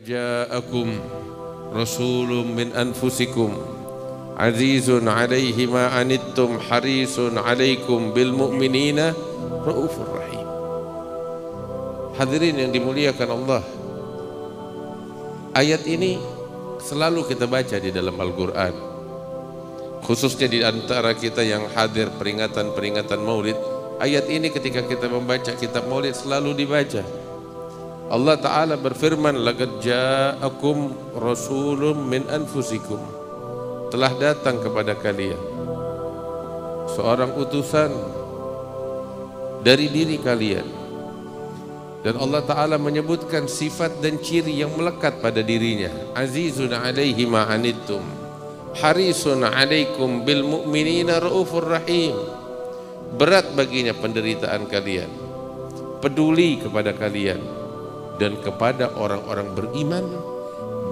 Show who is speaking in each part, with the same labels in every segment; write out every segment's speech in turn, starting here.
Speaker 1: ja'akum rasulun min anfusikum azizun alaihi ma anittum harisun alaikum bil mu'minina raufur rahim. Hadirin yang dimuliakan Allah, ayat ini selalu kita baca di dalam Al-Quran, khususnya di antara kita yang hadir peringatan-peringatan maulid. Ayat ini ketika kita membaca kitab maulid selalu dibaca. Allah Ta'ala berfirman, laqad ja'akum rasulun min anfusikum, telah datang kepada kalian seorang utusan dari diri kalian. Dan Allah Ta'ala menyebutkan sifat dan ciri yang melekat pada dirinya. Azizun alaihi ma anittum harisun alaikum bil mu'minina raufur rahim. Berat baginya penderitaan kalian, peduli kepada kalian, dan kepada orang-orang beriman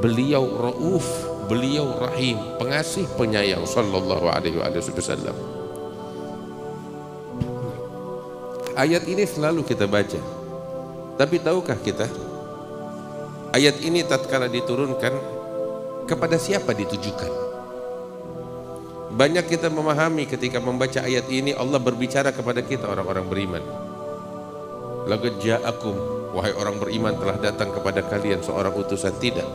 Speaker 1: beliau rauf, beliau rahim, pengasih penyayang sallallahu alaihi wasallam. Ayat ini selalu kita baca. Tapi tahukah kita ayat ini tatkala diturunkan kepada siapa ditujukan? Banyak kita memahami ketika membaca ayat ini Allah berbicara kepada kita orang-orang beriman. Laqad ja'akum, wahai orang beriman, telah datang kepada kalian seorang utusan. Tidak.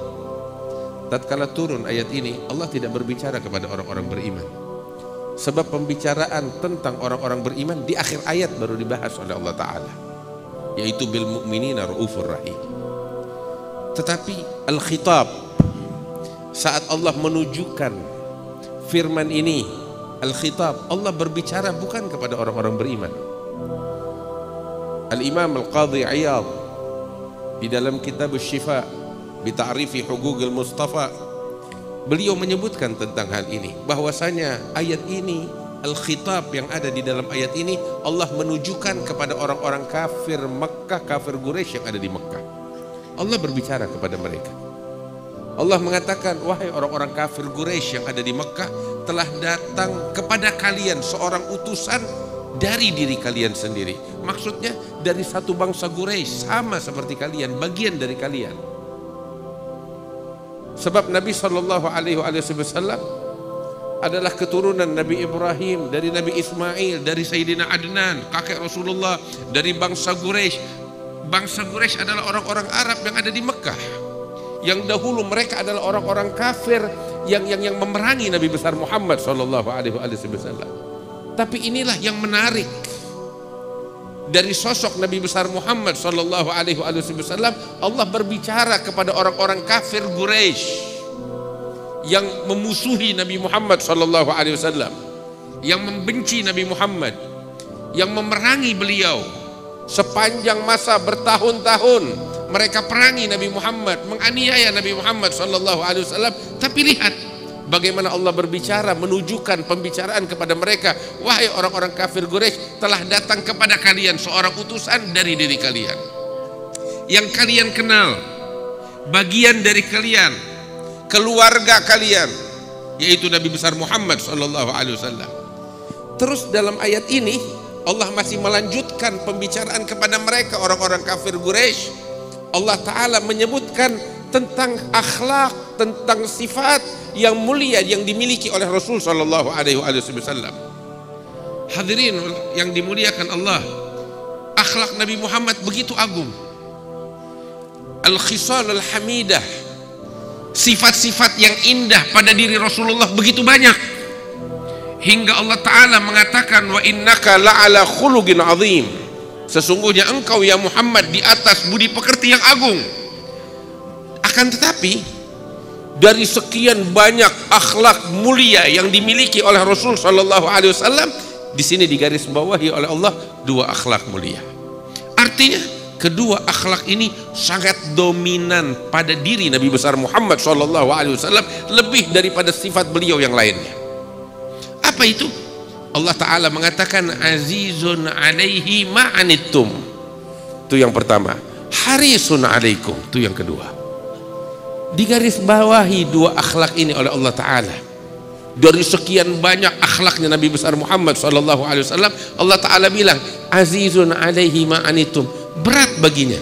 Speaker 1: Tatkala turun ayat ini Allah tidak berbicara kepada orang-orang beriman. Sebab pembicaraan tentang orang-orang beriman di akhir ayat baru dibahas oleh Allah Ta'ala, yaitu bil mu'minina raufur rahim. Tetapi al-khitab, saat Allah menunjukkan firman ini, al-khitab, Allah berbicara bukan kepada orang-orang beriman. Al-Imam Al-Qadhi Iyad di dalam kitab Syifa bi ta'rifi huquqil Mustafa, beliau menyebutkan tentang hal ini, bahwasanya ayat ini, al-khitab yang ada di dalam ayat ini, Allah menunjukkan kepada orang-orang kafir Mekah, kafir Quraisy yang ada di Mekah. Allah berbicara kepada mereka. Allah mengatakan, wahai orang-orang kafir Quraisy yang ada di Mekah, telah datang kepada kalian seorang utusan dari diri kalian sendiri. Maksudnya dari satu bangsa Quraisy, sama seperti kalian, bagian dari kalian. Sebab Nabi Shallallahu Alaihi Wasallam adalah keturunan Nabi Ibrahim, dari Nabi Ismail, dari Sayyidina Adnan, kakek Rasulullah, dari bangsa Quraisy. Bangsa Quraisy adalah orang-orang Arab yang ada di Mekah, yang dahulu mereka adalah orang-orang kafir yang memerangi Nabi besar Muhammad Sallallahu Alaihi Wasallam. Tapi inilah yang menarik dari sosok Nabi besar Muhammad Sallallahu Alaihi Wasallam. Allah berbicara kepada orang-orang kafir Quraisy yang memusuhi Nabi Muhammad Sallallahu Alaihi Wasallam, yang membenci Nabi Muhammad, yang memerangi beliau sepanjang masa bertahun-tahun. Mereka perangi Nabi Muhammad, menganiaya Nabi Muhammad Sallallahu Alaihi Wasallam. Tapi lihat bagaimana Allah berbicara, menunjukkan pembicaraan kepada mereka. Wahai orang-orang kafir Quraisy, telah datang kepada kalian seorang utusan dari diri kalian, yang kalian kenal, bagian dari kalian, keluarga kalian, yaitu Nabi besar Muhammad Sallallahu Alaihi Wasallam. Terus dalam ayat ini Allah masih melanjutkan pembicaraan kepada mereka orang-orang kafir Quraisy. Allah Ta'ala menyebutkan tentang akhlak, tentang sifat yang mulia yang dimiliki oleh Rasul Sallallahu Alaihi Wasallam. Hadirin yang dimuliakan Allah, akhlak Nabi Muhammad begitu agung. Al-khisal al-hamidah, sifat-sifat yang indah pada diri Rasulullah begitu banyak, hingga Allah Ta'ala mengatakan, wa innaka la'ala khuluqin azim, sesungguhnya engkau ya Muhammad di atas budi pekerti yang agung. Akan tetapi dari sekian banyak akhlak mulia yang dimiliki oleh Rasul Sallallahu Alaihi Wasallam, di sini digarisbawahi oleh Allah dua akhlak mulia. Artinya kedua akhlak ini sangat dominan pada diri Nabi besar Muhammad Sallallahu Alaihi Wasallam, lebih daripada sifat beliau yang lainnya. Apa itu? Allah Ta'ala mengatakan azizun alaihi ma'anittum, itu yang pertama. Harisun alaikum, itu yang kedua. Digarisbawahi dua akhlak ini oleh Allah Ta'ala. Dari sekian banyak akhlaknya Nabi besar Muhammad Sallallahu Alaihi Wasallam, Allah Ta'ala bilang azizun alaihi ma'anittum, berat baginya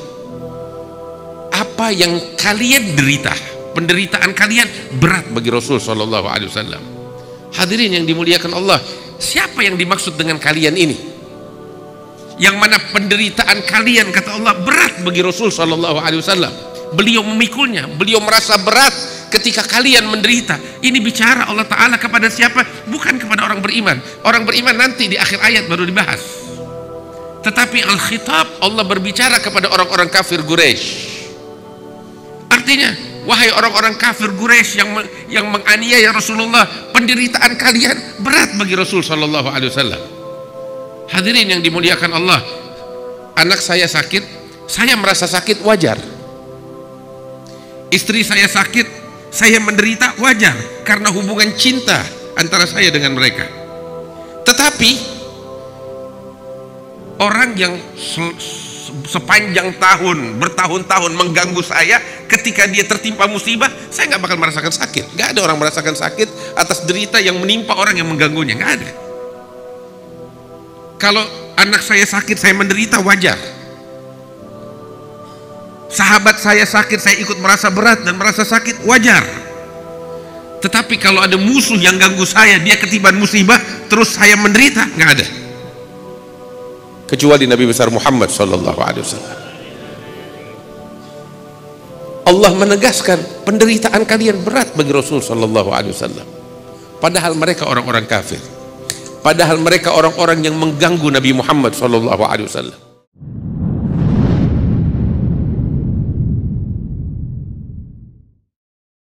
Speaker 1: apa yang kalian derita, penderitaan kalian berat bagi Rasul sallallahu alaihi wasallam. Hadirin yang dimuliakan Allah, siapa yang dimaksud dengan kalian ini? Yang mana penderitaan kalian, kata Allah, berat bagi Rasul sallallahu alaihi wasallam. Beliau memikulnya, beliau merasa berat ketika kalian menderita. Ini bicara Allah Ta'ala kepada siapa? Bukan kepada orang beriman. Orang beriman nanti di akhir ayat baru dibahas. Tetapi al-khitab, Allah berbicara kepada orang-orang kafir Quraisy. Artinya, wahai orang-orang kafir Quraisy yang menganiaya Rasulullah, penderitaan kalian berat bagi Rasul sallallahu alaihi wasallam. Hadirin yang dimuliakan Allah, anak saya sakit, saya merasa sakit, wajar. Istri saya sakit, saya menderita, wajar, karena hubungan cinta antara saya dengan mereka. Tetapi orang yang sepanjang tahun, bertahun-tahun mengganggu saya, ketika dia tertimpa musibah, saya nggak bakal merasakan sakit. Nggak ada orang merasakan sakit atas derita yang menimpa orang yang mengganggunya, nggak ada. Kalau anak saya sakit, saya menderita, wajar. Sahabat saya sakit, saya ikut merasa berat dan merasa sakit, wajar. Tetapi kalau ada musuh yang ganggu saya, dia ketiban musibah, terus saya menderita, nggak ada. Kecuali Nabi besar Muhammad sallallahu alaihi wasallam. Allah menegaskan penderitaan kalian berat bagi Rasul sallallahu alaihi wasallam. Padahal mereka orang-orang kafir. Padahal mereka orang-orang yang mengganggu Nabi Muhammad sallallahu alaihi wasallam.